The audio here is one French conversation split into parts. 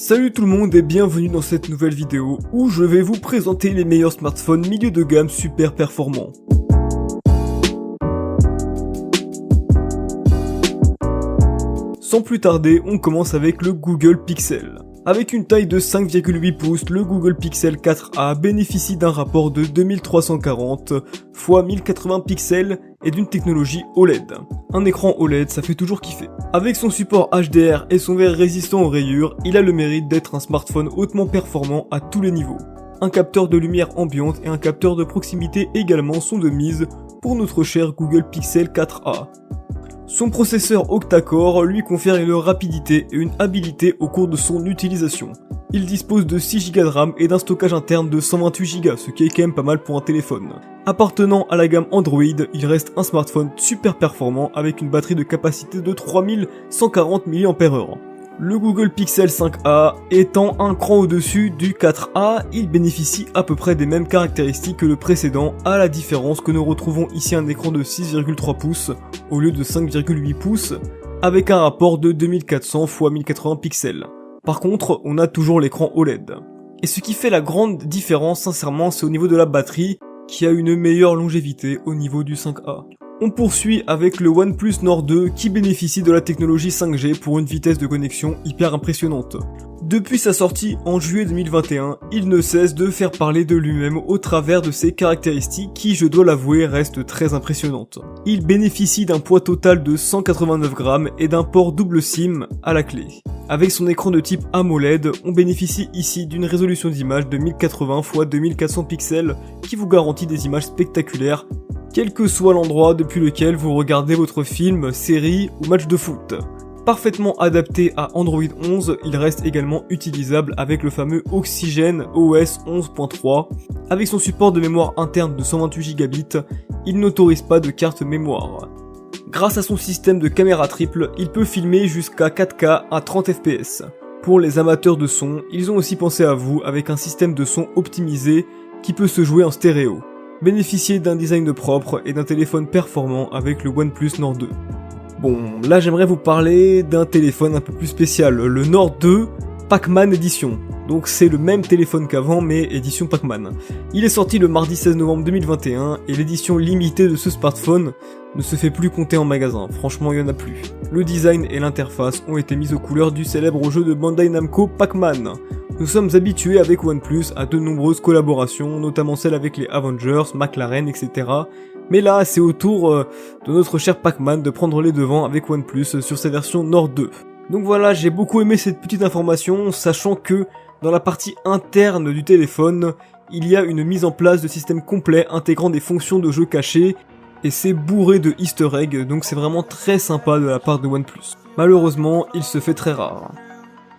Salut tout le monde et bienvenue dans cette nouvelle vidéo où je vais vous présenter les meilleurs smartphones milieu de gamme super performants. Sans plus tarder, on commence avec le Google Pixel. Avec une taille de 5,8 pouces, le Google Pixel 4a bénéficie d'un rapport de 2340 x 1080 pixels et d'une technologie OLED. Un écran OLED, ça fait toujours kiffer. Avec son support HDR et son verre résistant aux rayures, il a le mérite d'être un smartphone hautement performant à tous les niveaux. Un capteur de lumière ambiante et un capteur de proximité également sont de mise pour notre cher Google Pixel 4a. Son processeur octa-core lui confère une rapidité et une habileté au cours de son utilisation. Il dispose de 6 Go de RAM et d'un stockage interne de 128 Go, ce qui est quand même pas mal pour un téléphone. Appartenant à la gamme Android, il reste un smartphone super performant avec une batterie de capacité de 3140 mAh. Le Google Pixel 5a étant un cran au-dessus du 4a, il bénéficie à peu près des mêmes caractéristiques que le précédent, à la différence que nous retrouvons ici un écran de 6,3 pouces au lieu de 5,8 pouces, avec un rapport de 2400 x 1080 pixels. Par contre, on a toujours l'écran OLED. Et ce qui fait la grande différence, sincèrement, c'est au niveau de la batterie, qui a une meilleure longévité au niveau du 5a. On poursuit avec le OnePlus Nord 2 qui bénéficie de la technologie 5G pour une vitesse de connexion hyper impressionnante. Depuis sa sortie en juillet 2021, il ne cesse de faire parler de lui-même au travers de ses caractéristiques qui, je dois l'avouer, restent très impressionnantes. Il bénéficie d'un poids total de 189 grammes et d'un port double SIM à la clé. Avec son écran de type AMOLED, on bénéficie ici d'une résolution d'image de 1080 x 2400 pixels qui vous garantit des images spectaculaires quel que soit l'endroit depuis lequel vous regardez votre film, série ou match de foot. Parfaitement adapté à Android 11, il reste également utilisable avec le fameux Oxygen OS 11.3. Avec son support de mémoire interne de 128 Go, il n'autorise pas de carte mémoire. Grâce à son système de caméra triple, il peut filmer jusqu'à 4K à 30 fps. Pour les amateurs de son, ils ont aussi pensé à vous avec un système de son optimisé qui peut se jouer en stéréo. Bénéficier d'un design propre et d'un téléphone performant avec le OnePlus Nord 2. Bon, là j'aimerais vous parler d'un téléphone un peu plus spécial, le Nord 2 Pac-Man Edition. Donc c'est le même téléphone qu'avant mais édition Pac-Man. Il est sorti le mardi 16 novembre 2021 et l'édition limitée de ce smartphone ne se fait plus compter en magasin, franchement il y en a plus. Le design et l'interface ont été mis aux couleurs du célèbre jeu de Bandai Namco Pac-Man. Nous sommes habitués avec OnePlus à de nombreuses collaborations, notamment celles avec les Avengers, McLaren, etc. Mais là, c'est au tour de notre cher Pac-Man de prendre les devants avec OnePlus sur sa version Nord 2. Donc voilà, j'ai beaucoup aimé cette petite information, sachant que dans la partie interne du téléphone, il y a une mise en place de système complet intégrant des fonctions de jeu cachées, et c'est bourré de easter eggs, donc c'est vraiment très sympa de la part de OnePlus. Malheureusement, il se fait très rare.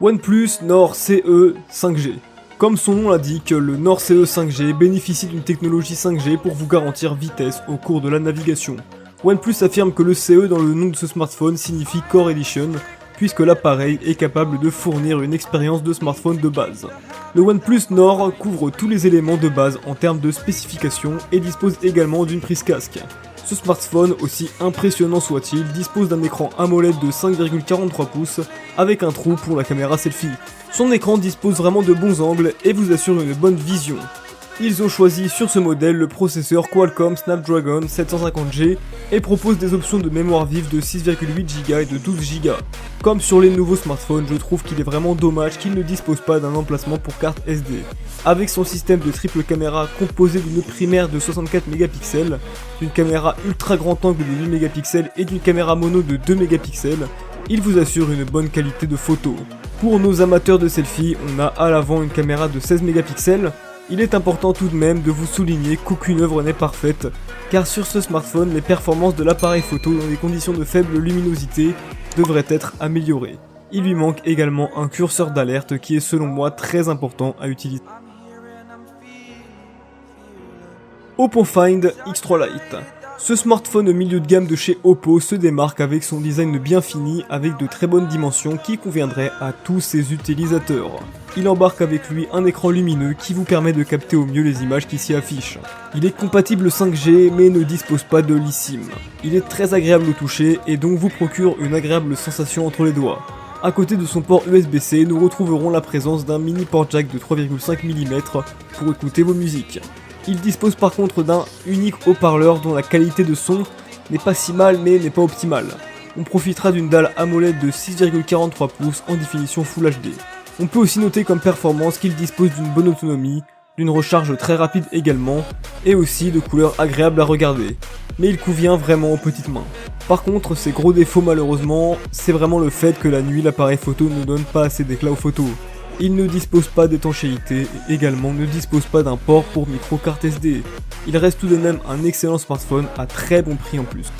OnePlus Nord CE 5G. Comme son nom l'indique, le Nord CE 5G bénéficie d'une technologie 5G pour vous garantir vitesse au cours de la navigation. OnePlus affirme que le CE dans le nom de ce smartphone signifie Core Edition, puisque l'appareil est capable de fournir une expérience de smartphone de base. Le OnePlus Nord couvre tous les éléments de base en termes de spécifications et dispose également d'une prise casque. Ce smartphone, aussi impressionnant soit-il, dispose d'un écran AMOLED de 5,43 pouces avec un trou pour la caméra selfie. Son écran dispose vraiment de bons angles et vous assure une bonne vision. Ils ont choisi sur ce modèle le processeur Qualcomm Snapdragon 750G et proposent des options de mémoire vive de 6,8 Go et de 12 Go. Comme sur les nouveaux smartphones, je trouve qu'il est vraiment dommage qu'ils ne disposent pas d'un emplacement pour carte SD. Avec son système de triple caméra composé d'une primaire de 64 mégapixels, d'une caméra ultra grand angle de 8 mégapixels et d'une caméra mono de 2 mégapixels, il vous assure une bonne qualité de photo. Pour nos amateurs de selfie, on a à l'avant une caméra de 16 mégapixels. Il est important tout de même de vous souligner qu'aucune œuvre n'est parfaite, car sur ce smartphone, les performances de l'appareil photo dans des conditions de faible luminosité devraient être améliorées. Il lui manque également un curseur d'alerte qui est selon moi très important à utiliser. Oppo Find X3 Lite. Ce smartphone milieu de gamme de chez Oppo se démarque avec son design bien fini avec de très bonnes dimensions qui conviendraient à tous ses utilisateurs. Il embarque avec lui un écran lumineux qui vous permet de capter au mieux les images qui s'y affichent. Il est compatible 5G mais ne dispose pas de l'eSIM. Il est très agréable au toucher et donc vous procure une agréable sensation entre les doigts. À côté de son port USB-C, nous retrouverons la présence d'un mini port jack de 3,5 mm pour écouter vos musiques. Il dispose par contre d'un unique haut-parleur dont la qualité de son n'est pas si mal mais n'est pas optimale. On profitera d'une dalle AMOLED de 6,43 pouces en définition Full HD. On peut aussi noter comme performance qu'il dispose d'une bonne autonomie, d'une recharge très rapide également, et aussi de couleurs agréables à regarder. Mais il convient vraiment aux petites mains. Par contre, ses gros défauts malheureusement, c'est vraiment le fait que la nuit l'appareil photo ne donne pas assez d'éclat aux photos. Il ne dispose pas d'étanchéité et également ne dispose pas d'un port pour micro carte SD. Il reste tout de même un excellent smartphone à très bon prix en plus.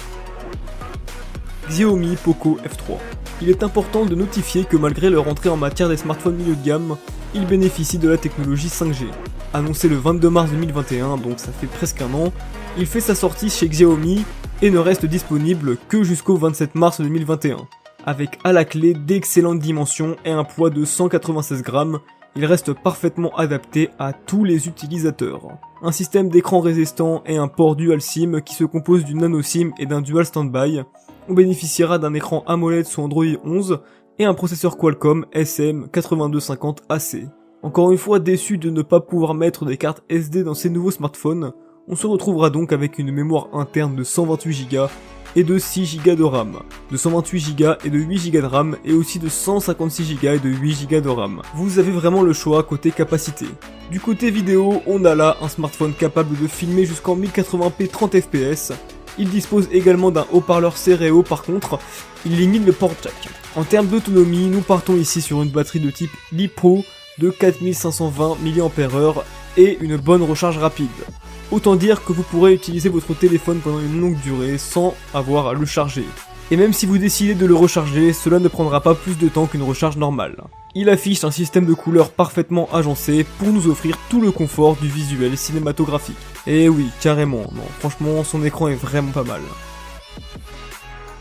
Xiaomi Poco F3. Il est important de notifier que malgré leur entrée en matière des smartphones milieu de gamme, il bénéficie de la technologie 5G. Annoncé le 22 mars 2021, donc ça fait presque un an, il fait sa sortie chez Xiaomi et ne reste disponible que jusqu'au 27 mars 2021. Avec à la clé d'excellentes dimensions et un poids de 196 grammes, il reste parfaitement adapté à tous les utilisateurs. Un système d'écran résistant et un port dual SIM qui se compose d'une nano SIM et d'un dual standby. On bénéficiera d'un écran AMOLED sous Android 11 et un processeur Qualcomm SM8250AC. Encore une fois déçu de ne pas pouvoir mettre des cartes SD dans ces nouveaux smartphones, on se retrouvera donc avec une mémoire interne de 128 Go et de 6 Go de RAM, de 128 Go et de 8 Go de RAM et aussi de 156 Go et de 8 Go de RAM. Vous avez vraiment le choix côté capacité. Du côté vidéo, on a là un smartphone capable de filmer jusqu'en 1080p 30 fps. Il dispose également d'un haut-parleur stéréo, par contre, il limite le port jack. En termes d'autonomie, nous partons ici sur une batterie de type LiPo de 4520 mAh et une bonne recharge rapide. Autant dire que vous pourrez utiliser votre téléphone pendant une longue durée sans avoir à le charger. Et même si vous décidez de le recharger, cela ne prendra pas plus de temps qu'une recharge normale. Il affiche un système de couleurs parfaitement agencé pour nous offrir tout le confort du visuel cinématographique. Et oui, carrément, non, franchement son écran est vraiment pas mal.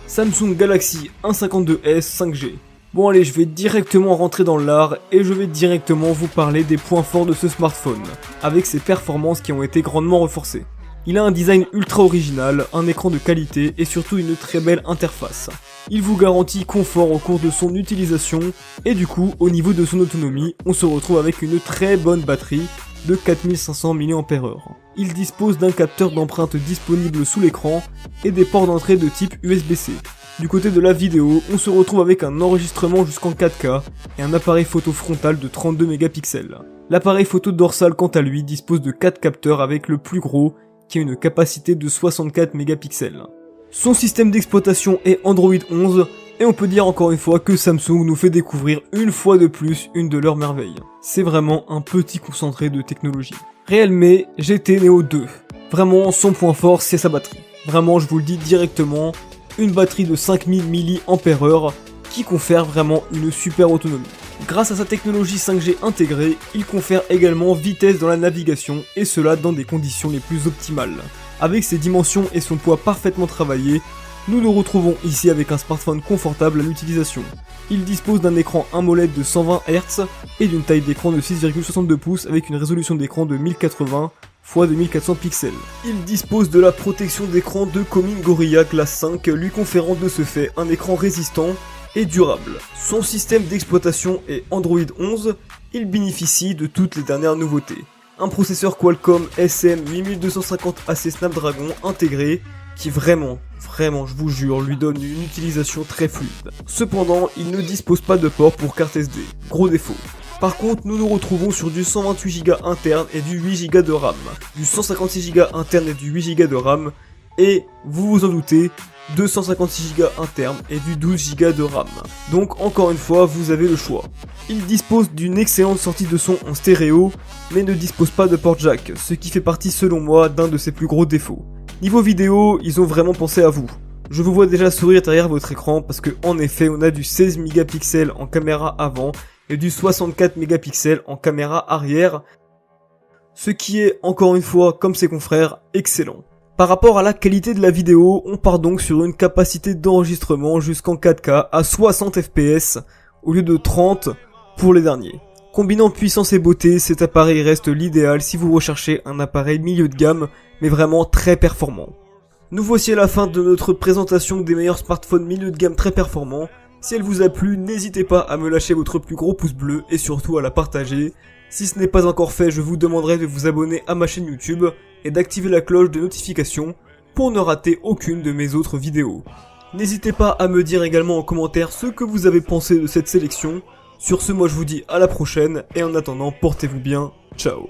Samsung Galaxy A52s 5G. Bon allez, je vais directement rentrer dans l'art et je vais directement vous parler des points forts de ce smartphone, avec ses performances qui ont été grandement renforcées. Il a un design ultra original, un écran de qualité et surtout une très belle interface. Il vous garantit confort au cours de son utilisation et du coup, au niveau de son autonomie, on se retrouve avec une très bonne batterie de 4500 mAh. Il dispose d'un capteur d'empreinte disponible sous l'écran et des ports d'entrée de type USB-C. Du côté de la vidéo, on se retrouve avec un enregistrement jusqu'en 4K et un appareil photo frontal de 32 mégapixels. L'appareil photo dorsal quant à lui dispose de 4 capteurs avec le plus gros qui a une capacité de 64 mégapixels. Son système d'exploitation est Android 11 et on peut dire encore une fois que Samsung nous fait découvrir une fois de plus une de leurs merveilles. C'est vraiment un petit concentré de technologie. Realme GT Neo 2. Vraiment son point fort c'est sa batterie. Vraiment je vous le dis directement, une batterie de 5000 mAh qui confère vraiment une super autonomie. Grâce à sa technologie 5G intégrée, il confère également vitesse dans la navigation et cela dans des conditions les plus optimales. Avec ses dimensions et son poids parfaitement travaillés, nous nous retrouvons ici avec un smartphone confortable à l'utilisation. Il dispose d'un écran AMOLED de 120 Hz et d'une taille d'écran de 6,62 pouces avec une résolution d'écran de 1080 x 2400 pixels. Il dispose de la protection d'écran de Corning Gorilla Glass 5, lui conférant de ce fait un écran résistant et durable. Son système d'exploitation est Android 11, il bénéficie de toutes les dernières nouveautés. Un processeur Qualcomm SM8250AC Snapdragon intégré qui vraiment, je vous jure, lui donne une utilisation très fluide. Cependant, il ne dispose pas de port pour carte SD, gros défaut. Par contre, nous nous retrouvons sur du 128 Go interne et du 8 Go de RAM, du 156 Go interne et du 8 Go de RAM, et, vous vous en doutez, 256 Go interne et du 12 Go de RAM. Donc encore une fois, vous avez le choix. Il dispose d'une excellente sortie de son en stéréo, mais ne dispose pas de port jack, ce qui fait partie selon moi d'un de ses plus gros défauts. Niveau vidéo, ils ont vraiment pensé à vous. Je vous vois déjà sourire derrière votre écran parce que en effet, on a du 16 mégapixels en caméra avant et du 64 mégapixels en caméra arrière, ce qui est, encore une fois, comme ses confrères, excellent. Par rapport à la qualité de la vidéo, on part donc sur une capacité d'enregistrement jusqu'en 4K à 60 fps au lieu de 30 pour les derniers. Combinant puissance et beauté, cet appareil reste l'idéal si vous recherchez un appareil milieu de gamme, mais vraiment très performant. Nous voici à la fin de notre présentation des meilleurs smartphones milieu de gamme très performants. Si elle vous a plu, n'hésitez pas à me lâcher votre plus gros pouce bleu et surtout à la partager. Si ce n'est pas encore fait, je vous demanderai de vous abonner à ma chaîne YouTube et d'activer la cloche de notification pour ne rater aucune de mes autres vidéos. N'hésitez pas à me dire également en commentaire ce que vous avez pensé de cette sélection. Sur ce, moi je vous dis à la prochaine et en attendant, portez-vous bien. Ciao.